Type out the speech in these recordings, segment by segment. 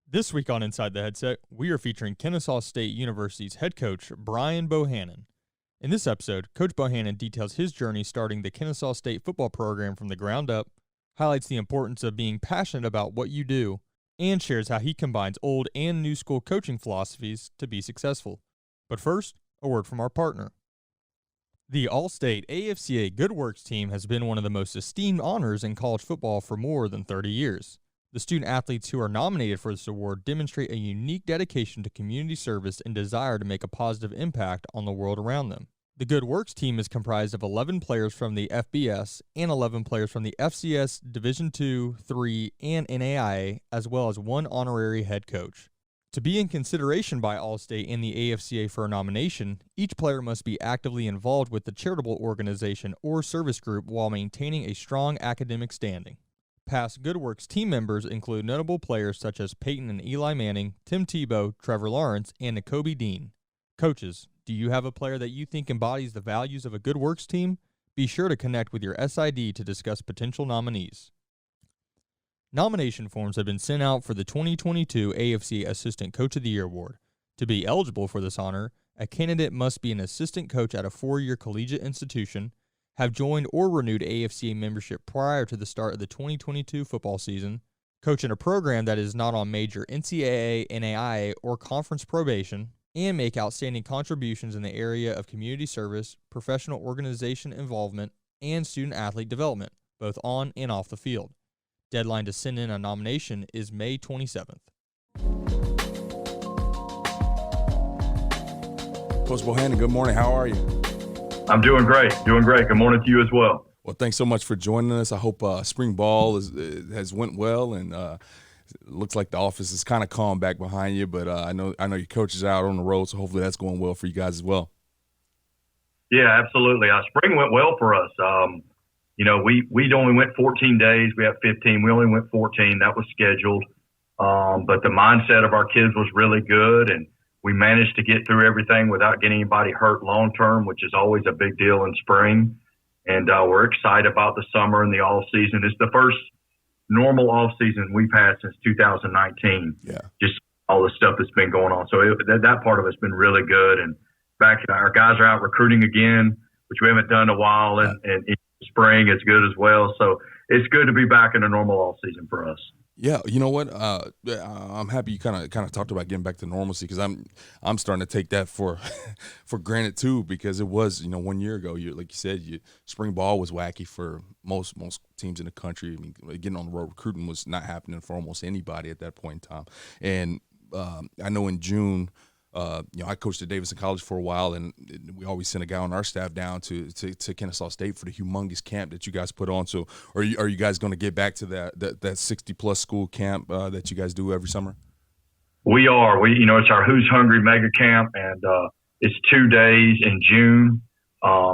This week on Inside the Headset, we are featuring Kennesaw State University's head coach, Brian Bohannon. In this episode, Coach Bohannon details his journey starting the Kennesaw State football program from the ground up, highlights the importance of being passionate about what you do, and shares how he combines old and new school coaching philosophies to be successful. But first, a word from our partner. The All-State AFCA Good Works team has been one of the most esteemed honors in college football for more than 30 years. The student athletes who are nominated for this award demonstrate a unique dedication to community service and desire to make a positive impact on the world around them. The Good Works team is comprised of 11 players from the FBS and 11 players from the FCS Division II, III, and NAIA, as well as one honorary head coach. To be in consideration by All-State and the AFCA for a nomination, each player must be actively involved with the charitable organization or service group while maintaining a strong academic standing. Past Good Works team members include notable players such as Peyton and Eli Manning, Tim Tebow, Trevor Lawrence, and Nakobe Dean. Coaches, do you have a player that you think embodies the values of a Good Works team? Be sure to connect with your SID to discuss potential nominees. Nomination forms have been sent out for the 2022 AFC Assistant Coach of the Year Award. To be eligible for this honor, a candidate must be an assistant coach at a 4-year collegiate institution, have joined or renewed AFCA membership prior to the start of the 2022 football season, coach in a program that is not on major NCAA, NAIA, or conference probation, and make outstanding contributions in the area of community service, professional organization involvement, and student-athlete development, both on and off the field. Deadline to send in a nomination is May 27th. Coach Bohannon, good morning. How are you? I'm doing great. Good morning to you as well. Well, thanks so much for joining us. I hope spring ball has went well, and it looks like the office is kind of calm back behind you. But I know your coach is out on the road, so hopefully that's going well for you guys as well. Yeah, absolutely. Spring went well for us. We only went 14 days. We have 15. We only went 14. That was scheduled. But the mindset of our kids was really good, and we managed to get through everything without getting anybody hurt long term, which is always a big deal in spring. And we're excited about the summer and the off season. It's the first normal off season we've had since 2019. Yeah, just all the stuff that's been going on. So that part of it's been really good. And our guys are out recruiting again, which we haven't done in a while. And in spring it's good as well. So it's good to be back in a normal off season for us. Yeah, you know what? I'm happy you kind of talked about getting back to normalcy, because I'm starting to take that for granted too, because it was 1 year ago. Like you said, spring ball was wacky for most teams in the country. I mean, getting on the road recruiting was not happening for almost anybody at that point in time. And I know in June, I coached at Davidson College for a while, and we always sent a guy on our staff down to Kennesaw State for the humongous camp that you guys put on. So are you guys going to get back to that 60-plus school camp that you guys do every summer? We are. It's our Who's Hungry mega camp, and it's 2 days in June.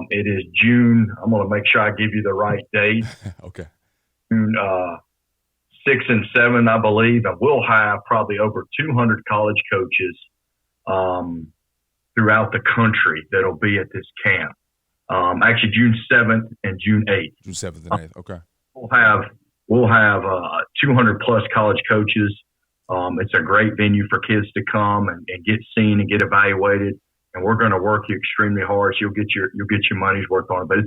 It is June. I'm going to make sure I give you the right date. Okay. June 6 and 7, I believe, and we'll have probably over 200 college coaches throughout the country that'll be at this camp. Actually, June 7th and June 8th. June 7th and 8th. Okay. We'll have 200 plus college coaches. It's a great venue for kids to come and get seen and get evaluated. And we're going to work you extremely hard, so you'll get your money's worth on it. But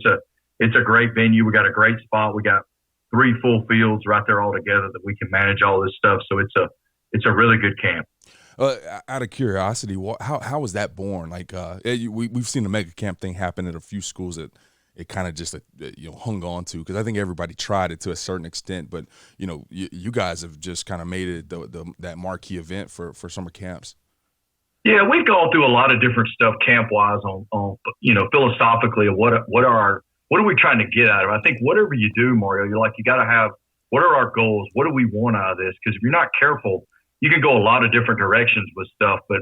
it's a great venue. We got a great spot. We got 3 full fields right there all together that we can manage all this stuff. So it's a really good camp. Out of curiosity, how was that born? Like, we've seen the mega camp thing happen at a few schools that it kind of just hung on to, because I think everybody tried it to a certain extent, but you guys have just kind of made it that marquee event for summer camps. Yeah, we've gone through a lot of different stuff camp wise on philosophically what are we trying to get out of it? I think whatever you do, Mario, you got to have, what are our goals? What do we want out of this? Because if you're not careful, you can go a lot of different directions with stuff. But,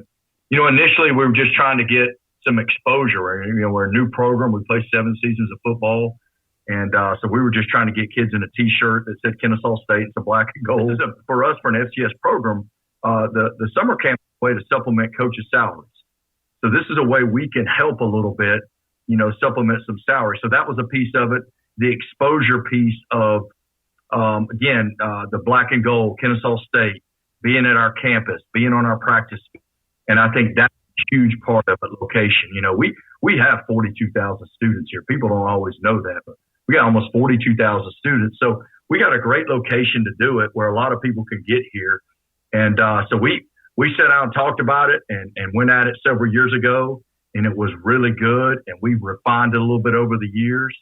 initially we were just trying to get some exposure. We're a new program. We play 7 seasons of football. And so we were just trying to get kids in a T-shirt that said Kennesaw State. It's a black and gold. For us, for an FCS program, the summer camp is a way to supplement coaches' salaries. So this is a way we can help a little bit, supplement some salary. So that was a piece of it. The exposure piece of, the black and gold, Kennesaw State, being at our campus, being on our practice. And I think that's a huge part of it, location. We have 42,000 students here. People don't always know that, but we got almost 42,000 students. So we got a great location to do it where a lot of people can get here. And so we sat down and talked about it and went at it several years ago, and it was really good. And we refined it a little bit over the years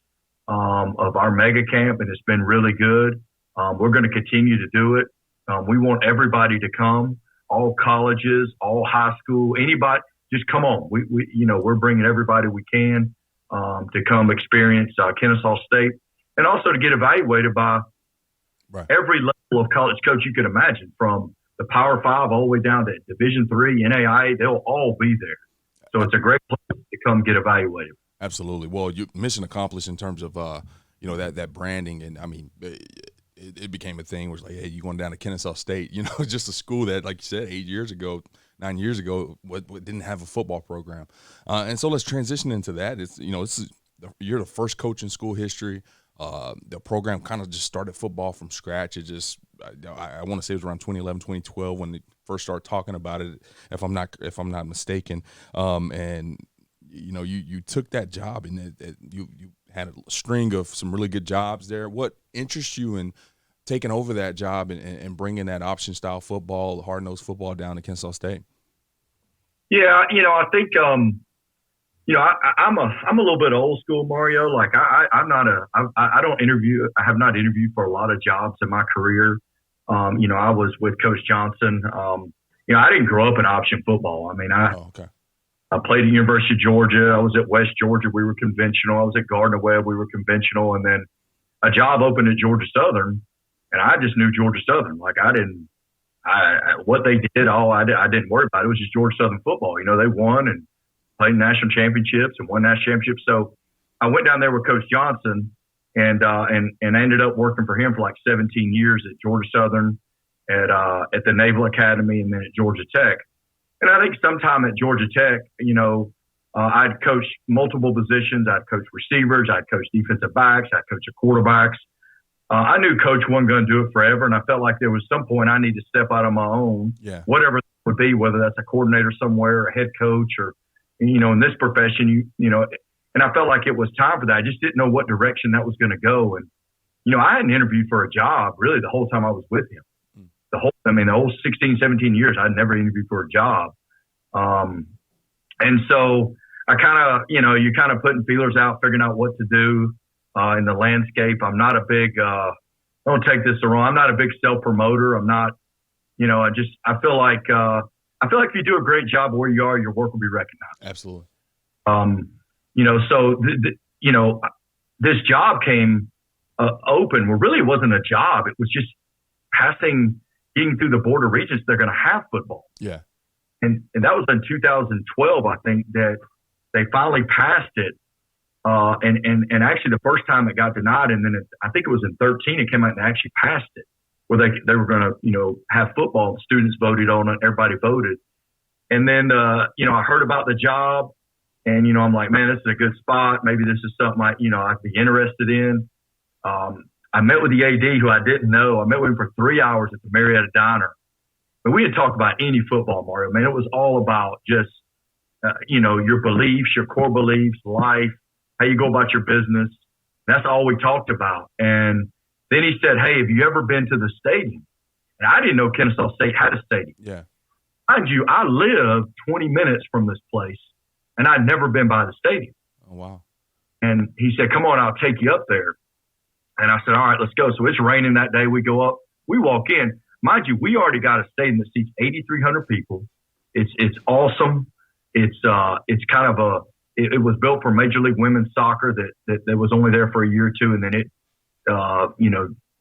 of our mega camp, and it's been really good. We're going to continue to do it. We want everybody to come, all colleges, all high school, anybody, just come on. We're bringing everybody we can to come experience Kennesaw State, and also to get evaluated by every level of college coach you could imagine, from the Power 5 all the way down to Division III, NAIA. They'll all be there. So it's a great place to come get evaluated. Absolutely. Well, mission accomplished in terms of that branding, and I mean, it became a thing where it's like, hey, you going down to Kennesaw State, just a school that, like you said, 9 years ago, didn't have a football program, and so let's transition into that. You're the first coach in school history. The program kind of just started football from scratch. It just, I want to say it was around 2011, 2012 when they first started talking about it, if I'm not mistaken. And you took that job, and you had a string of some really good jobs there. What interests you in taking over that job and bringing that option style football, hard-nosed football down to Kennesaw State? Yeah, I think I'm a little bit old school, Mario. Like I don't interview. I have not interviewed for a lot of jobs in my career. I was with Coach Johnson. I didn't grow up in option football. I mean, I played at the University of Georgia. I was at West Georgia. We were conventional. I was at Gardner-Webb. We were conventional. And then a job opened at Georgia Southern, and I just knew Georgia Southern. Like what they did, I didn't worry about it. It was just Georgia Southern football. They won and played national championships and won national championships. So I went down there with Coach Johnson and I ended up working for him for like 17 years at Georgia Southern, at the Naval Academy, and then at Georgia Tech. And I think sometime at Georgia Tech, I'd coached multiple positions. I'd coached receivers. I'd coached defensive backs. I'd coached quarterbacks. I knew Coach wasn't going to do it forever, and I felt like there was some point I need to step out on my own, whatever it would be, whether that's a coordinator somewhere, a head coach, or, in this profession, and I felt like it was time for that. I just didn't know what direction that was going to go. And, I hadn't interviewed for a job really the whole time I was with him. The whole 16, 17 years, I'd never interviewed for a job. And so I you're kind of putting feelers out, figuring out what to do in the landscape. I'm not a big, don't take this the wrong, I'm not a big self-promoter. I'm not, I feel like if you do a great job where you are, your work will be recognized. Absolutely. So, this job came open. Well, really it wasn't a job. It was just getting through the Board of Regents. They're going to have football. Yeah. And that was in 2012, I think, that they finally passed it. And actually the first time it got denied, and then I think it was in 2013, it came out and they actually passed it, where they were going to, have football. Students voted on it. Everybody voted. And then, I heard about the job, and, I'm like, man, this is a good spot. Maybe this is something I'd be interested in. I met with the AD, who I didn't know. I met with him for 3 hours at the Marietta Diner. But we didn't talk about any football, Mario. Man, it was all about just, your beliefs, your core beliefs, life, how you go about your business. That's all we talked about. And then he said, hey, have you ever been to the stadium? And I didn't know Kennesaw State had a stadium. Yeah. Mind you, I live 20 minutes from this place, and I'd never been by the stadium. Oh, wow. And he said, come on, I'll take you up there. And I said, all right, let's go. So it's raining that day. We go up. We walk in. Mind you, we already got a stadium that seats 8,300 people. It's awesome. It's kind of it was built for Major League Women's Soccer that was only there for a year or two, and then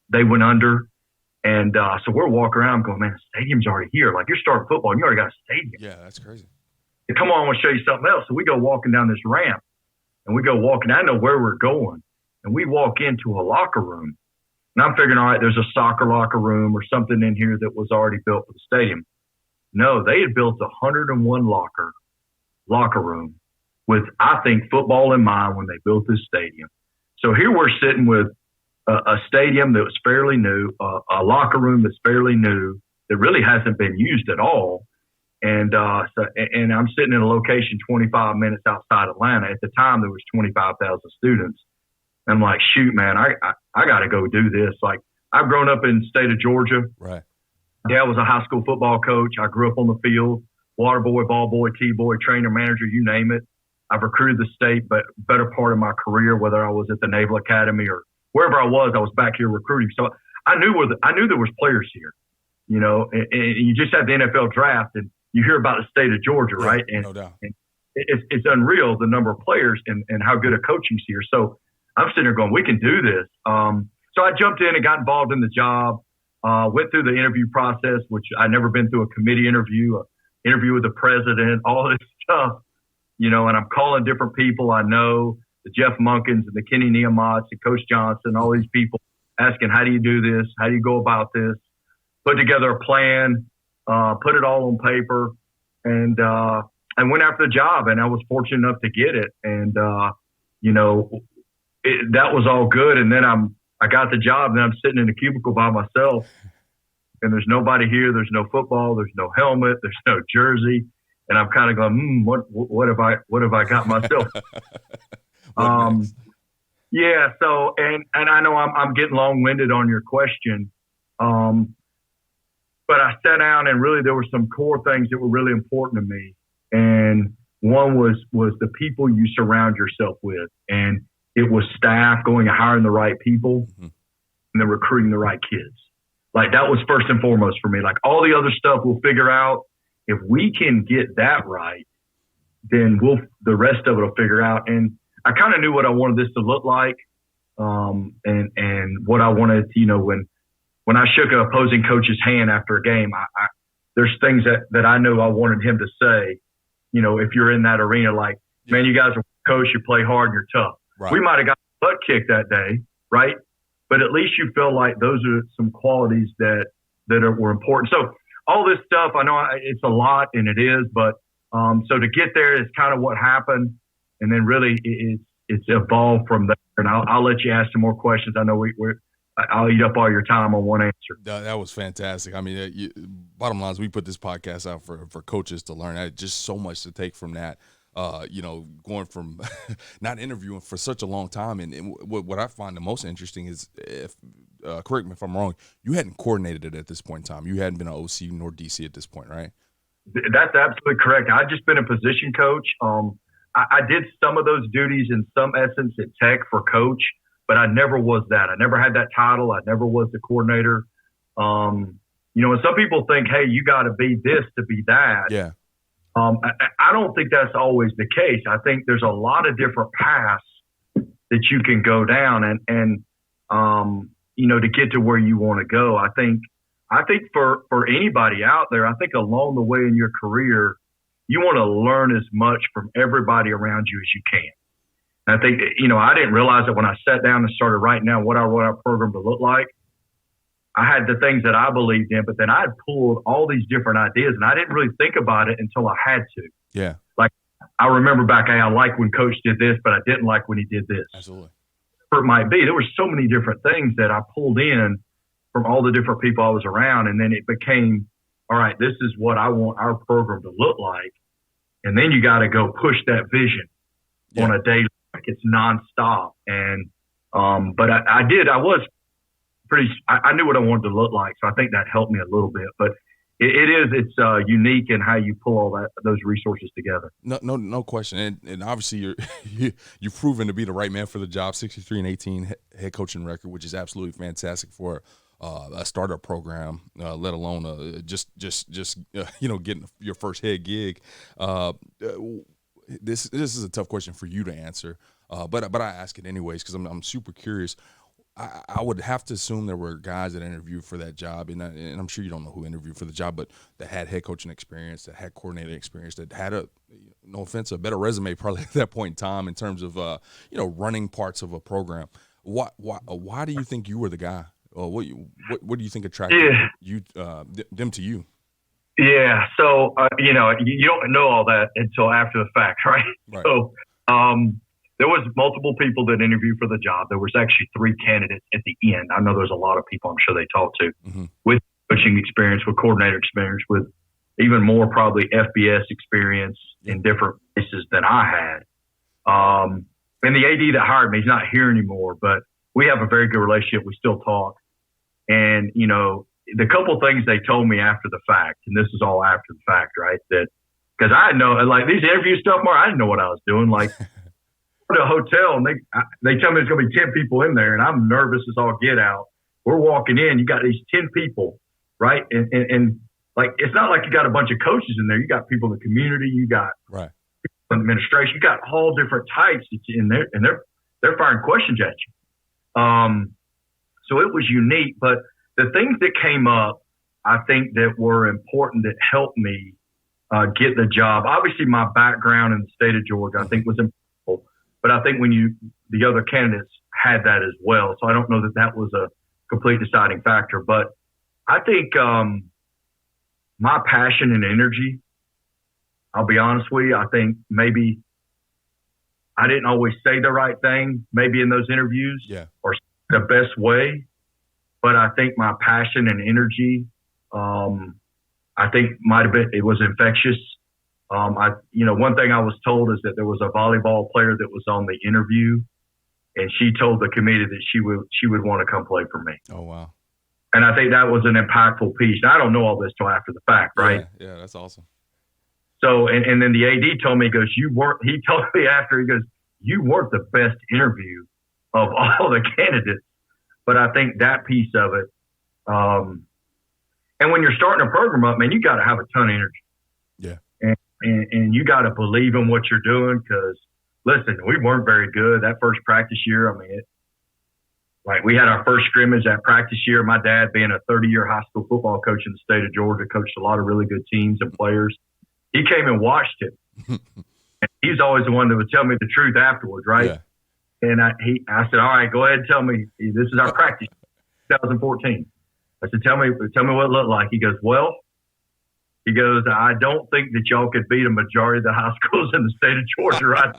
they went under. And so we're walking around going, man, the stadium's already here. Like, you're starting football and you already got a stadium. Yeah, that's crazy. And come on, I want to show you something else. So we go walking down this ramp, and we go walking. I know where we're going. And we walk into a locker room. And I'm figuring, all right, there's a soccer locker room or something in here that was already built for the stadium. No, they had built 101 locker room with, I think, football in mind when they built this stadium. So here we're sitting with a stadium that was fairly new, a locker room that's fairly new, that really hasn't been used at all. And and I'm sitting in a location 25 minutes outside Atlanta. At the time, there was 25,000 students. And I'm like, shoot, man, I got to go do this. Like, I've grown up in the state of Georgia. Right. Dad was a high school football coach. I grew up on the field, water boy, ball boy, T-boy, trainer, manager, you name it. I've recruited the state, but better part of my career, whether I was at the Naval Academy or wherever I was back here recruiting. So I knew there was players here, you know, and you just had the NFL draft and you hear about the state of Georgia, yeah, right? And, no doubt. and it's unreal, the number of players and how good a coaching's here. So I'm sitting there going, we can do this. So I jumped in and got involved in the job, went through the interview process, which I'd never been through a committee interview, interview with the president, all this stuff, you know, and I'm calling different people I know, the Jeff Munkins and the Kenny Nehemiahs and Coach Johnson, all these people asking, how do you do this? How do you go about this? Put together a plan, put it all on paper, and went after the job. And I was fortunate enough to get it. And, you know, that was all good. And then I got the job, and I'm sitting in a cubicle by myself, and there's nobody here. There's no football. There's no helmet. There's no jersey. And I'm kind of going, what have I got myself? Yeah. So, and I know I'm getting long-winded on your question. But I sat down, and really there were some core things that were really important to me. And one was the people you surround yourself with. And it was staff going and hiring the right people, mm-hmm. and then recruiting the right kids. Like, that was first and foremost for me. Like, all the other stuff we'll figure out. If we can get that right, then the rest of it will figure out. And I kind of knew what I wanted this to look like, and what I wanted, you know, when I shook an opposing coach's hand after a game, there's things that I knew I wanted him to say, you know, if you're in that arena, like, man, you guys are coach, you play hard, you're tough. Right. We might have got the butt kicked that day, right? But at least you feel like those are some qualities that were important. So all this stuff, I know it's a lot, and it is, but so to get there is kind of what happened, and then really it's evolved from there. And I'll let you ask some more questions. I know I'll eat up all your time on one answer. That was fantastic. I mean, bottom line is we put this podcast out for coaches to learn. Just so much to take from that. You know, going from not interviewing for such a long time. And what I find the most interesting is, if correct me if I'm wrong, you hadn't coordinated it at this point in time. You hadn't been an OC nor DC at this point, right? That's absolutely correct. I'd just been a position coach. I did some of those duties in some essence at Tech for coach, but I never was that. I never had that title. I never was the coordinator. You know, and some people think, hey, you got to be this to be that. Yeah. I don't think that's always the case. I think there's a lot of different paths that you can go down and you know, to get to where you want to go. I think for anybody out there, I think along the way in your career, you want to learn as much from everybody around you as you can. And I think, you know, I didn't realize that when I sat down and started writing down what I want our program to look like. I had the things that I believed in, but then I had pulled all these different ideas, and I didn't really think about it until I had to. Yeah. Like, I remember back, hey, I like when Coach did this, but I didn't like when he did this. Absolutely. Whatever it might be. There were so many different things that I pulled in from all the different people I was around, and then it became, all right, this is what I want our program to look like. And then you got to go push that vision on a daily, like it's nonstop. And, but I was I knew what I wanted to look like. So I think that helped me a little bit, but it's unique in how you pull all those resources together. No question. And obviously you've proven to be the right man for the job. 63-18 head coaching record, which is absolutely fantastic for a startup program, let alone just you know, getting your first head gig. This is a tough question for you to answer, but I ask it anyways because I'm super curious. I would have to assume there were guys that interviewed for that job, and I'm sure you don't know who interviewed for the job, but that had head coaching experience, that had coordinating experience, that had no offense, a better resume probably at that point in time in terms of you know, running parts of a program. Why do you think you were the guy? What do you think attracted them to you? Yeah, so you know, you don't know all that until after the fact, right? So there was multiple people that interviewed for the job. There was actually 3 candidates at the end. I know there's a lot of people I'm sure they talked to. Mm-hmm. With coaching experience, with coordinator experience, with even more probably FBS experience in different places than I had. And the AD that hired me, he's not here anymore, but we have a very good relationship. We still talk. And, you know, the couple things they told me after the fact, and this is all after the fact, right? That because I know, like these interview stuff, Mark, I didn't know what I was doing. Like, to a hotel, and they tell me there's going to be 10 people in there, and I'm nervous as all get out. We're walking in, you got these 10 people, right? And like, it's not like you got a bunch of coaches in there. You got people in the community, you got right. administration, you got all different types in there, and they're firing questions at you. So it was unique, but the things that came up, I think that were important that helped me get the job. Obviously, my background in the state of Georgia, I think, was important, but I think the other candidates had that as well. So I don't know that was a complete deciding factor, but I think my passion and energy, I'll be honest with you, I think maybe I didn't always say the right thing, maybe in those interviews or the best way, but I think my passion and energy, I think might have been, it was infectious. One thing I was told is that there was a volleyball player that was on the interview, and she told the committee that she would want to come play for me. Oh, wow. And I think that was an impactful piece. I don't know all this till after the fact, right? Yeah, that's awesome. So, and then the AD told me, he told me after, he goes, you weren't the best interview of all the candidates. But I think that piece of it, and when you're starting a program up, man, you got to have a ton of energy. Yeah. And you got to believe in what you're doing, because, listen, we weren't very good that first practice year. I mean, we had our first scrimmage that practice year. My dad, being a 30-year high school football coach in the state of Georgia, coached a lot of really good teams and players. He came and watched it. And he's always the one that would tell me the truth afterwards, right? Yeah. And I said, all right, go ahead and tell me. This is our practice, 2014. I said, tell me what it looked like. He goes, I don't think that y'all could beat a majority of the high schools in the state of Georgia, right?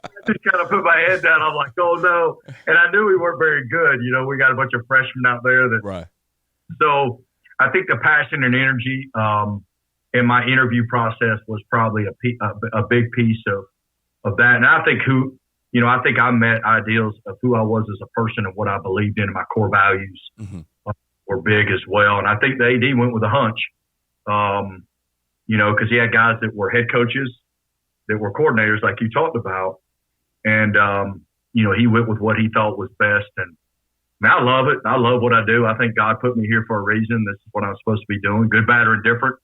I just kind of put my head down. I'm like, oh, no. And I knew we weren't very good. You know, we got a bunch of freshmen out there. Right. So I think the passion and energy in my interview process was probably a big piece of that. And I think I think I met ideals of who I was as a person and what I believed in, and my core values were big as well. And I think the AD went with a hunch, because he had guys that were head coaches, that were coordinators like you talked about. And, he went with what he thought was best. And I love it. I love what I do. I think God put me here for a reason. This is what I'm supposed to be doing, good, bad, or indifferent,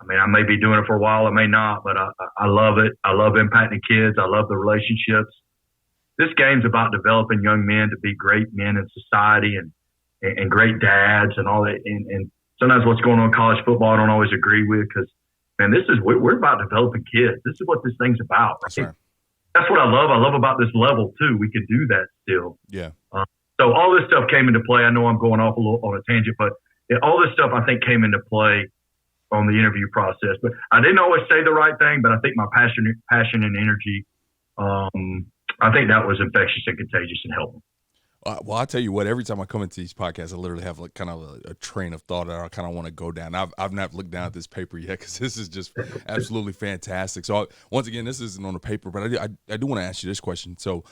I may be doing it for a while. I may not, but I love it. I love impacting kids. I love the relationships. This game's about developing young men to be great men in society and great dads and all that. And sometimes what's going on in college football, I don't always agree with, because, man, we're about developing kids. This is what this thing's about. That's right. That's what I love. I love about this level too. We can do that still. Yeah. So all this stuff came into play. I know I'm going off a little on a tangent, but all this stuff I think came into play on the interview process. But I didn't always say the right thing, but I think my passion and energy, I think that was infectious and contagious and helpful. Well, I'll tell you what, every time I come into these podcasts, I literally have kind of a train of thought that I kind of want to go down. I've not looked down at this paper yet, because this is just absolutely fantastic. So once again, this isn't on the paper, but I do want to ask you this question. So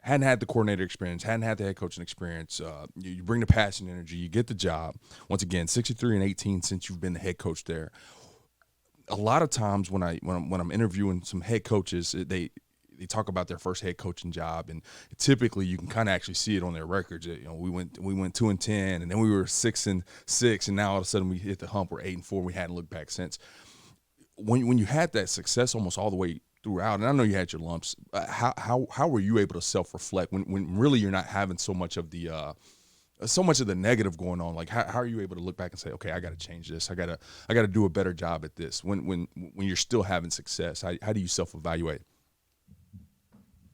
hadn't had the coordinator experience, hadn't had the head coaching experience. You bring the passion, energy, you get the job. Once again, 63-18 since you've been the head coach there. A lot of times when I'm interviewing some head coaches, they talk about their first head coaching job, and typically you can kind of actually see it on their records. We went 2-10, and then we were 6-6, and now all of a sudden we hit the hump. We're 8-4. We hadn't looked back since. When you had that success almost all the way throughout, and I know you had your lumps, how were you able to self-reflect when really you're not having so much of the negative going on? Like how are you able to look back and say, okay, I got to change this. I got to do a better job at this when you're still having success? How do you self-evaluate?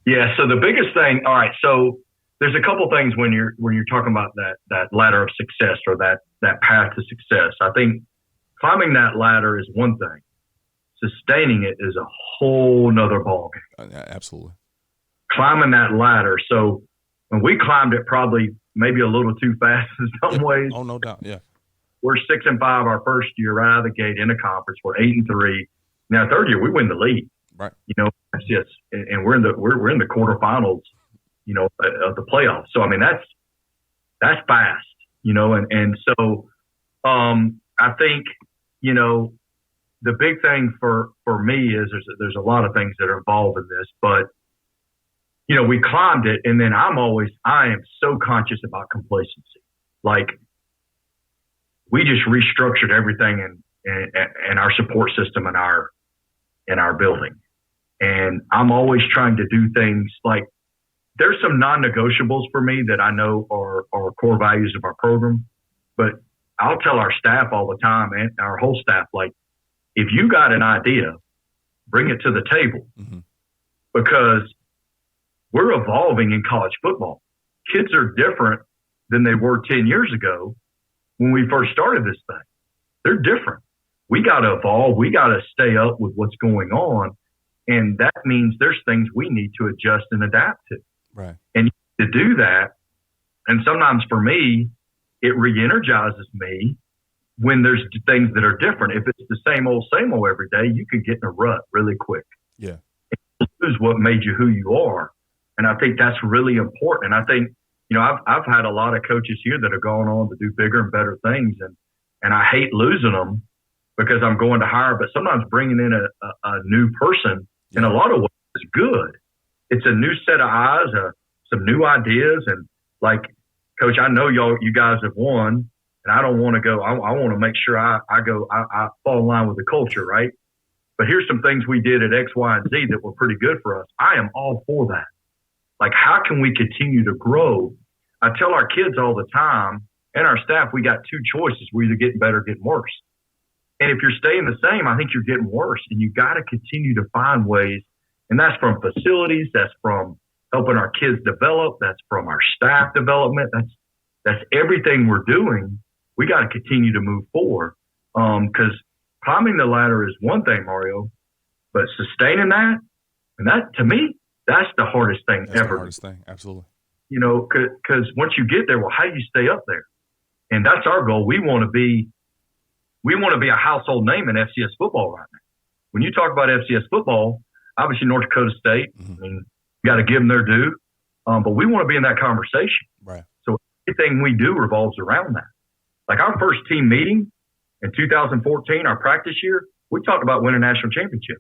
Yeah. So the biggest thing, all right. So there's a couple things when you're talking about that ladder of success, or that path to success. I think climbing that ladder is one thing. Sustaining it is a whole nother ballgame. Absolutely. Climbing that ladder. So when we climbed it, probably maybe a little too fast in some ways. Oh, no doubt. Yeah. We're 6-5 our first year right out of the gate in the conference. We're 8-3. Now, third year we win the league. Right. FCS, and we're in the quarterfinals. Of the playoffs. So I mean that's fast. And so I think the big thing for me is there's a lot of things that are involved in this, but we climbed it, and then I am so conscious about complacency. Like, we just restructured everything in our support system in our building, and I'm always trying to do things like, there's some non-negotiables for me that I know are core values of our program, but I'll tell our staff all the time, and our whole staff, like, if you got an idea, bring it to the table, because we're evolving in college football. Kids are different than they were 10 years ago when we first started this thing. They're different. We got to evolve. We got to stay up with what's going on, and that means there's things we need to adjust and adapt to. Right. And to do that, and sometimes for me, it re-energizes me when there's things that are different. If it's the same old every day, you can get in a rut really quick. Yeah. And lose what made you who you are. And I think that's really important. And I think, I've had a lot of coaches here that have gone on to do bigger and better things. And I hate losing them because I'm going to hire, but sometimes bringing in a new person in a lot of ways is good. It's a new set of eyes, some new ideas. And like, Coach, I know you guys have won, and I don't want to go. I want to make sure I fall in line with the culture, right? But here's some things we did at X, Y, and Z that were pretty good for us. I am all for that. Like, how can we continue to grow? I tell our kids all the time, and our staff, we got two choices. We're either getting better or getting worse. And if you're staying the same, I think you're getting worse. And you got to continue to find ways. And that's from facilities. That's from helping our kids develop. That's from our staff development. That's everything we're doing. We got to continue to move forward. Because climbing the ladder is one thing, Mario, but sustaining that, and that, to me, that's the hardest thing ever. The hardest thing, absolutely. Because once you get there, well, how do you stay up there? And that's our goal. We want to be a household name in FCS football right now. When you talk about FCS football, obviously North Dakota State, I mean, you got to give them their due. But we want to be in that conversation. Right. So everything we do revolves around that. Like our first team meeting in 2014, our practice year, we talked about winning a national championship.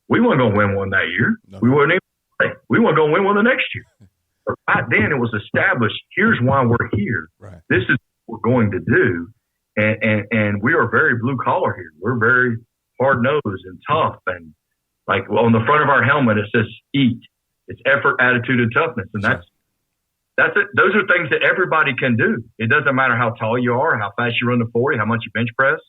We weren't going to win one that year. No. We weren't even. We weren't going to win one the next year. But right then, it was established. Here's why we're here. Right. This is what we're going to do, and we are very blue collar here. We're very hard nosed and tough, and like on the front of our helmet, it says "eat." It's effort, attitude, and toughness, and that's it. Those are things that everybody can do. It doesn't matter how tall you are, how fast you run the 40, how much you bench press.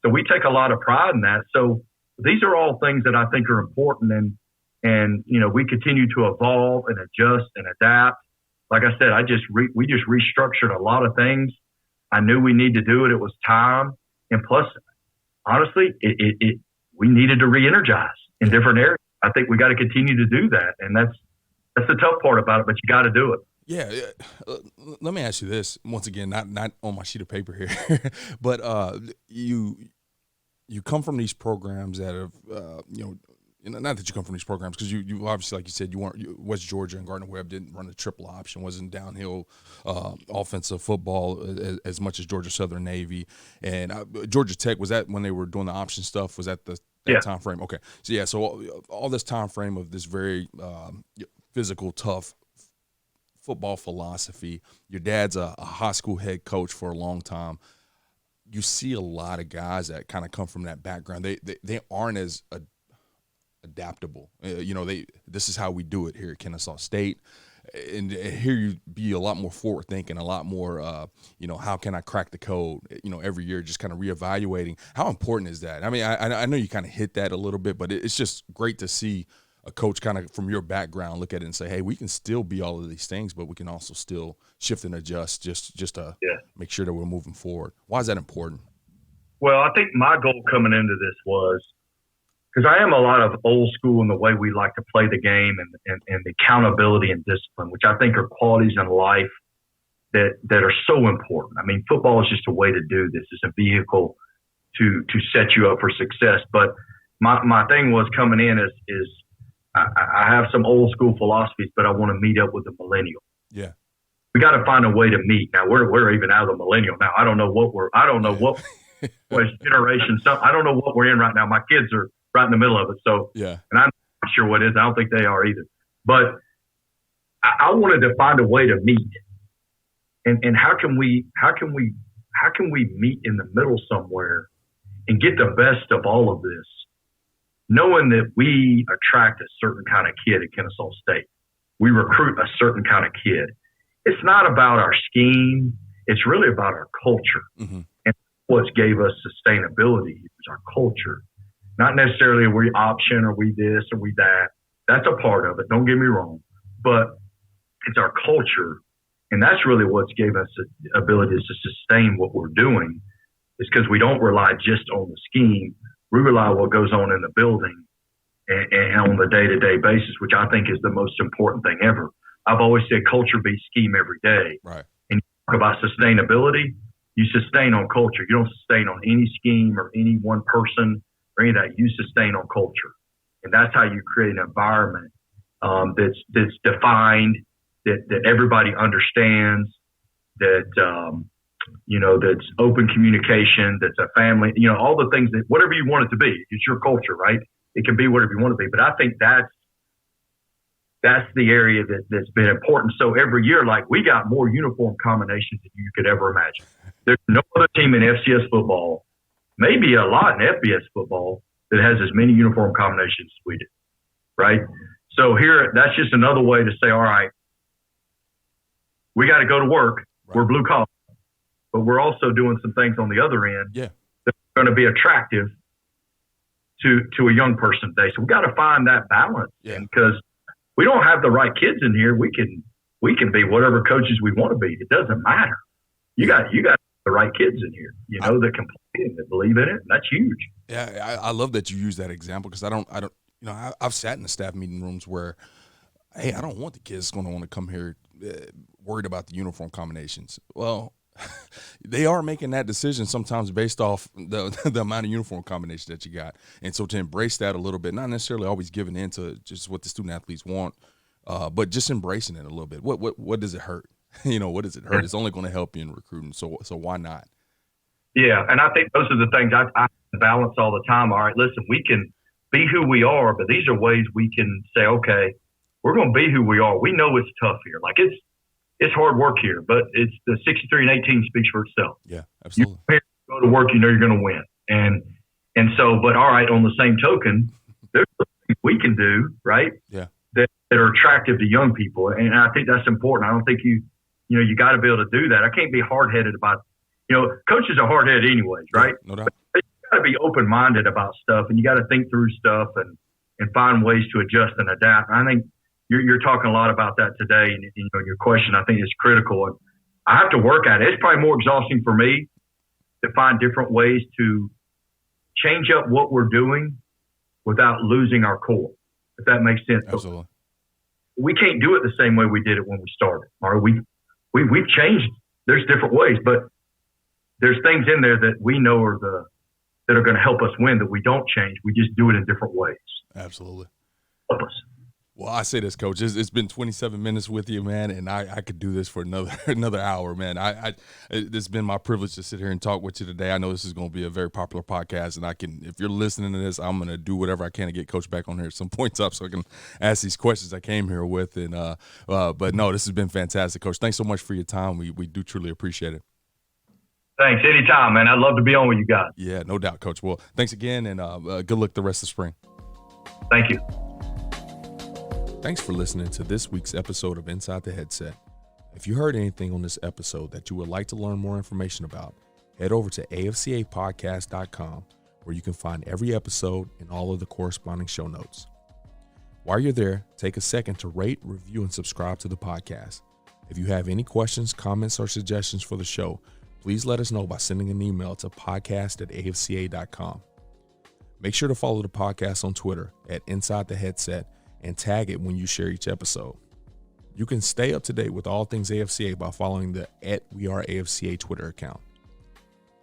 So we take a lot of pride in that. So these are all things that I think are important, and we continue to evolve and adjust and adapt. Like I said, we just restructured a lot of things. I knew we needed to do it. It was time, and plus, honestly, we needed to re-energize in different areas. I think we got to continue to do that, and that's the tough part about it. But you got to do it. Yeah. Let me ask you this once again, not on my sheet of paper here, but you come from these programs that have not that you come from these programs, because you obviously, like you said, West Georgia and Gardner-Webb didn't run a triple option, wasn't downhill offensive football as much as Georgia Southern Navy. And Georgia Tech, was that when they were doing the option stuff? Was that that time frame? Okay. So all this time frame of this very physical, tough football philosophy. Your dad's a high school head coach for a long time. You see a lot of guys that kind of come from that background. They aren't as adaptable. This is how we do it here at Kennesaw State. And here you be a lot more forward thinking, a lot more, how can I crack the code? Every year, just kind of reevaluating. How important is that? I mean, I know you kind of hit that a little bit, but it's just great to see a coach kind of from your background look at it and say, hey, we can still be all of these things, but we can also still shift and adjust just to make sure that we're moving forward. Why is that important? Well, I think my goal coming into this was because I am a lot of old school in the way we like to play the game and the accountability and discipline, which I think are qualities in life that are so important. I mean, football is just a way to do this. It's a vehicle to set you up for success. But my thing was coming in is I have some old school philosophies, but I want to meet up with the millennial. Yeah. We got to find a way to meet. Now we're even out of the millennial now. I don't know what generation. I don't know what we're in right now. My kids are right in the middle of it. So, yeah. And I'm not sure what it is. I don't think they are either. But I wanted to find a way to meet. And how can we meet in the middle somewhere and get the best of all of this, knowing that we attract a certain kind of kid at Kennesaw State. We recruit a certain kind of kid. It's not about our scheme. It's really about our culture. Mm-hmm. And what gave us sustainability is our culture. Not necessarily are we option or we this or we that. That's a part of it. Don't get me wrong. But it's our culture. And that's really what's gave us the ability to sustain what we're doing, is because we don't rely just on the scheme. We rely on what goes on in the building and on the day-to-day basis, which I think is the most important thing ever. I've always said culture beats scheme every day. Right. And you talk about sustainability, you sustain on culture. You don't sustain on any scheme or any one person or any of that. You sustain on culture. And that's how you create an environment that's defined, that everybody understands, that that's open communication, that's a family, all the things that whatever you want it to be. It's your culture, right? It can be whatever you want to be. But I think that's the area that's been important. So every year, like, we got more uniform combinations than you could ever imagine. There's no other team in FCS football, maybe a lot in FBS football, that has as many uniform combinations as we do, right? So here, that's just another way to say, all right, we got to go to work. Right. We're blue collar, but we're also doing some things on the other end that are going to be attractive to a young person today. So we got to find that balance, because we don't have the right kids in here. We can be whatever coaches we want to be. It doesn't matter. You got the right kids in here, that can play and that believe in it. And that's huge. Yeah, I love that you use that example, because I've sat in the staff meeting rooms where, hey, I don't want the kids going to want to come here worried about the uniform combinations. Well, they are making that decision sometimes based off the amount of uniform combinations that you got. And so to embrace that a little bit, not necessarily always giving in to just what the student athletes want, but just embracing it a little bit. What does it hurt? What does it hurt? It's only going to help you in recruiting. So why not? Yeah. And I think those are the things I balance all the time. All right, listen, we can be who we are, but these are ways we can say, okay, we're going to be who we are. We know it's tough here. Like, it's hard work here, but it's the 63-18 speaks for itself. Yeah, absolutely. You go to work, you're going to win. And so, but all right, on the same token, there's things we can do, right? Yeah. That are attractive to young people. And I think that's important. I don't think you got to be able to do that. I can't be hard-headed about, coaches are hard-headed anyways, right? Yeah, no doubt. But you got to be open-minded about stuff, and you got to think through stuff and find ways to adjust and adapt. And I think you're talking a lot about that today, and your question I think is critical. And I have to work at it. It's probably more exhausting for me to find different ways to change up what we're doing without losing our core, if that makes sense. Absolutely. We can't do it the same way we did it when we started. Or we've changed. There's different ways, but there's things in there that we know that are going to help us win that we don't change. We just do it in different ways. Absolutely. Help us. Well, I say this, Coach. It's been 27 minutes with you, man, and I could do this for another hour, man. It's been my privilege to sit here and talk with you today. I know this is going to be a very popular podcast, and if you're listening to this, I'm going to do whatever I can to get Coach back on here at some point up so I can ask these questions I came here with. And but no, this has been fantastic, Coach. Thanks so much for your time. We do truly appreciate it. Thanks. Anytime, man. I'd love to be on with you guys. Yeah, no doubt, Coach. Well, thanks again, and good luck the rest of spring. Thank you. Thanks for listening to this week's episode of Inside the Headset. If you heard anything on this episode that you would like to learn more information about, head over to afcapodcast.com, where you can find every episode and all of the corresponding show notes. While you're there, take a second to rate, review, and subscribe to the podcast. If you have any questions, comments, or suggestions for the show, please let us know by sending an email to podcast@afca.com. Make sure to follow the podcast on Twitter at Inside the Headset and tag it when you share each episode. You can stay up to date with all things AFCA by following the @WeAreAFCA Twitter account.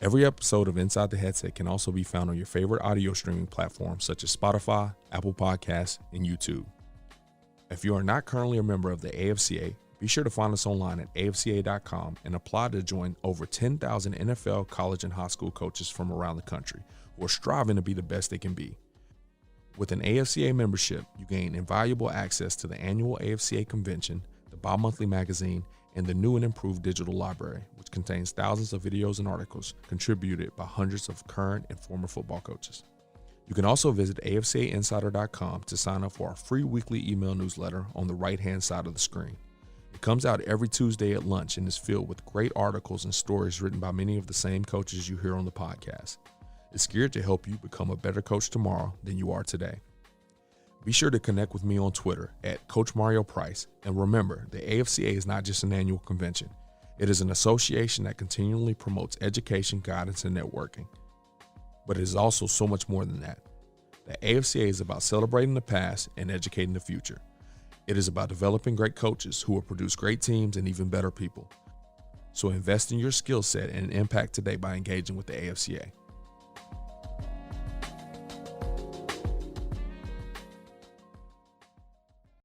Every episode of Inside the Headset can also be found on your favorite audio streaming platforms such as Spotify, Apple Podcasts, and YouTube. If you are not currently a member of the AFCA, be sure to find us online at afca.com and apply to join over 10,000 NFL, college, and high school coaches from around the country who are striving to be the best they can be. With an AFCA membership, you gain invaluable access to the annual AFCA convention, the bi-monthly magazine, and the new and improved digital library, which contains thousands of videos and articles contributed by hundreds of current and former football coaches. You can also visit afcainsider.com to sign up for our free weekly email newsletter on the right-hand side of the screen. It comes out every Tuesday at lunch and is filled with great articles and stories written by many of the same coaches you hear on the podcast. It's geared to help you become a better coach tomorrow than you are today. Be sure to connect with me on Twitter at Coach Mario Price, and remember, the AFCA is not just an annual convention. It is an association that continually promotes education, guidance, and networking. But it is also so much more than that. The AFCA is about celebrating the past and educating the future. It is about developing great coaches who will produce great teams and even better people. So invest in your skill set and impact today by engaging with the AFCA.